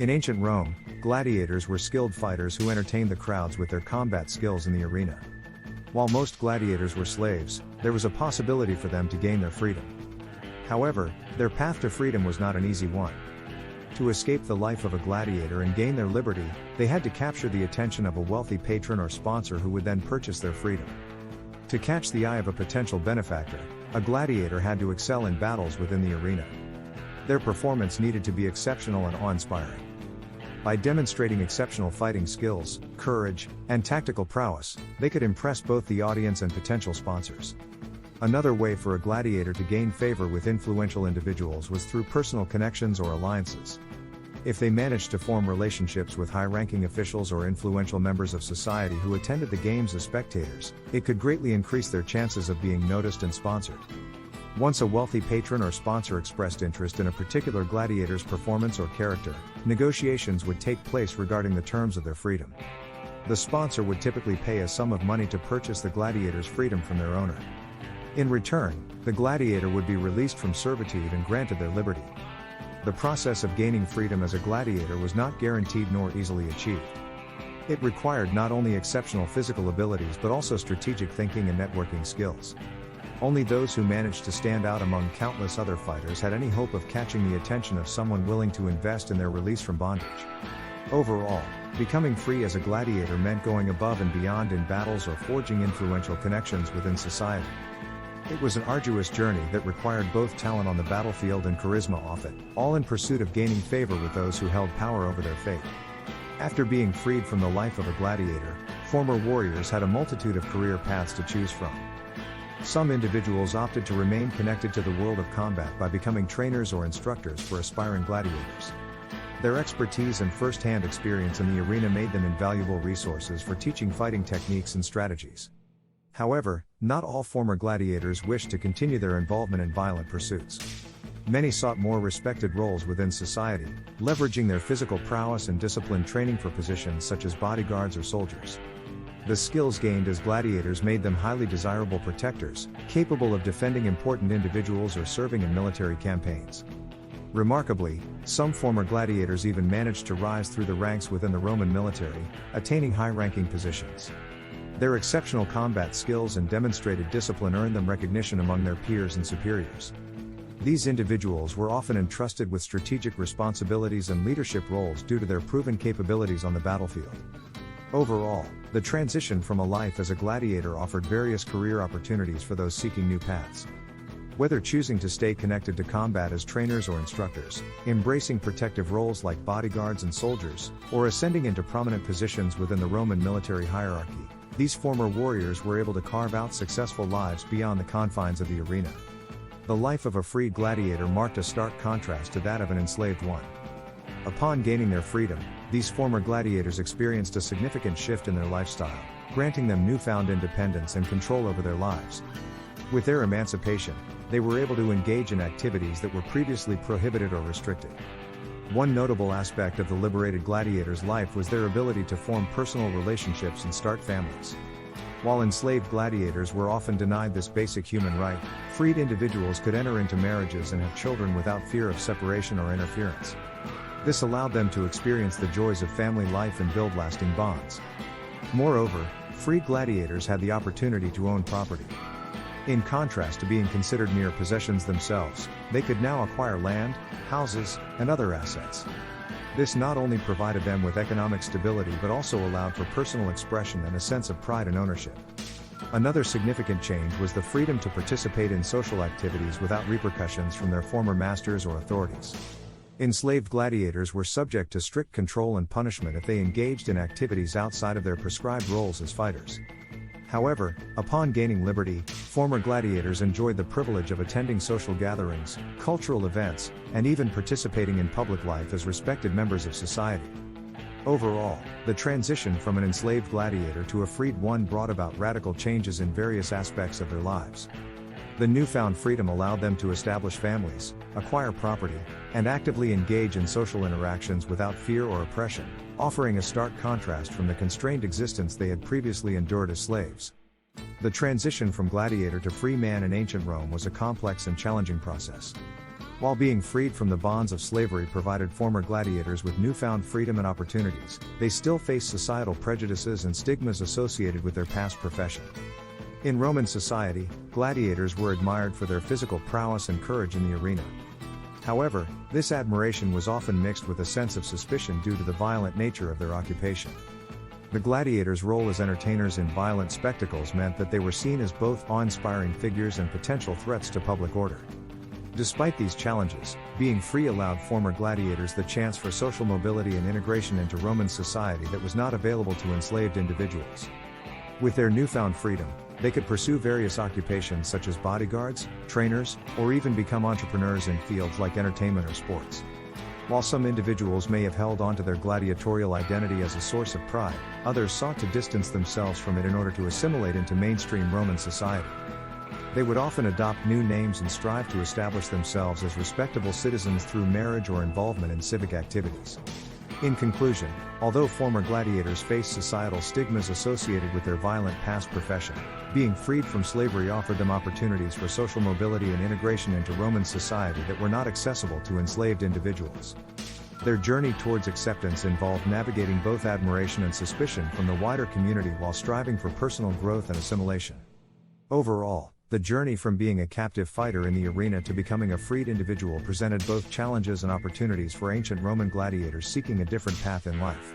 In ancient Rome, gladiators were skilled fighters who entertained the crowds with their combat skills in the arena. While most gladiators were slaves, there was a possibility for them to gain their freedom. However, their path to freedom was not an easy one. To escape the life of a gladiator and gain their liberty, they had to capture the attention of a wealthy patron or sponsor who would then purchase their freedom. To catch the eye of a potential benefactor, a gladiator had to excel in battles within the arena. Their performance needed to be exceptional and awe-inspiring. By demonstrating exceptional fighting skills, courage, and tactical prowess, they could impress both the audience and potential sponsors. Another way for a gladiator to gain favor with influential individuals was through personal connections or alliances. If they managed to form relationships with high-ranking officials or influential members of society who attended the games as spectators, it could greatly increase their chances of being noticed and sponsored. Once a wealthy patron or sponsor expressed interest in a particular gladiator's performance or character, negotiations would take place regarding the terms of their freedom. The sponsor would typically pay a sum of money to purchase the gladiator's freedom from their owner. In return, the gladiator would be released from servitude and granted their liberty. The process of gaining freedom as a gladiator was not guaranteed nor easily achieved. It required not only exceptional physical abilities but also strategic thinking and networking skills. Only those who managed to stand out among countless other fighters had any hope of catching the attention of someone willing to invest in their release from bondage. Overall, becoming free as a gladiator meant going above and beyond in battles or forging influential connections within society. It was an arduous journey that required both talent on the battlefield and charisma off it, all in pursuit of gaining favor with those who held power over their fate. After being freed from the life of a gladiator, former warriors had a multitude of career paths to choose from. Some individuals opted to remain connected to the world of combat by becoming trainers or instructors for aspiring gladiators. Their expertise and first-hand experience in the arena made them invaluable resources for teaching fighting techniques and strategies. However, not all former gladiators wished to continue their involvement in violent pursuits. Many sought more respected roles within society, leveraging their physical prowess and disciplined training for positions such as bodyguards or soldiers. The skills gained as gladiators made them highly desirable protectors, capable of defending important individuals or serving in military campaigns. Remarkably, some former gladiators even managed to rise through the ranks within the Roman military, attaining high-ranking positions. Their exceptional combat skills and demonstrated discipline earned them recognition among their peers and superiors. These individuals were often entrusted with strategic responsibilities and leadership roles due to their proven capabilities on the battlefield. Overall, the transition from a life as a gladiator offered various career opportunities for those seeking new paths. Whether choosing to stay connected to combat as trainers or instructors, embracing protective roles like bodyguards and soldiers, or ascending into prominent positions within the Roman military hierarchy, these former warriors were able to carve out successful lives beyond the confines of the arena. The life of a freed gladiator marked a stark contrast to that of an enslaved one. Upon gaining their freedom, these former gladiators experienced a significant shift in their lifestyle, granting them newfound independence and control over their lives. With their emancipation, they were able to engage in activities that were previously prohibited or restricted. One notable aspect of the liberated gladiator's life was their ability to form personal relationships and start families. While enslaved gladiators were often denied this basic human right, freed individuals could enter into marriages and have children without fear of separation or interference. This allowed them to experience the joys of family life and build lasting bonds. Moreover, freed gladiators had the opportunity to own property. In contrast to being considered mere possessions themselves, they could now acquire land, houses, and other assets. This not only provided them with economic stability but also allowed for personal expression and a sense of pride and ownership. Another significant change was the freedom to participate in social activities without repercussions from their former masters or authorities. Enslaved gladiators were subject to strict control and punishment if they engaged in activities outside of their prescribed roles as fighters. However, upon gaining liberty, former gladiators enjoyed the privilege of attending social gatherings, cultural events, and even participating in public life as respected members of society. Overall, the transition from an enslaved gladiator to a freed one brought about radical changes in various aspects of their lives. The newfound freedom allowed them to establish families, acquire property, and actively engage in social interactions without fear or oppression, offering a stark contrast from the constrained existence they had previously endured as slaves. The transition from gladiator to free man in ancient Rome was a complex and challenging process. While being freed from the bonds of slavery provided former gladiators with newfound freedom and opportunities, they still faced societal prejudices and stigmas associated with their past profession. In Roman society, gladiators were admired for their physical prowess and courage in the arena. However, this admiration was often mixed with a sense of suspicion due to the violent nature of their occupation. The gladiators' role as entertainers in violent spectacles meant that they were seen as both awe-inspiring figures and potential threats to public order. Despite these challenges, being free allowed former gladiators the chance for social mobility and integration into Roman society that was not available to enslaved individuals. With their newfound freedom, they could pursue various occupations such as bodyguards, trainers, or even become entrepreneurs in fields like entertainment or sports. While some individuals may have held onto their gladiatorial identity as a source of pride, others sought to distance themselves from it in order to assimilate into mainstream Roman society. They would often adopt new names and strive to establish themselves as respectable citizens through marriage or involvement in civic activities. In conclusion, although former gladiators faced societal stigmas associated with their violent past profession, being freed from slavery offered them opportunities for social mobility and integration into Roman society that were not accessible to enslaved individuals. Their journey towards acceptance involved navigating both admiration and suspicion from the wider community while striving for personal growth and assimilation. Overall, the journey from being a captive fighter in the arena to becoming a freed individual presented both challenges and opportunities for ancient Roman gladiators seeking a different path in life.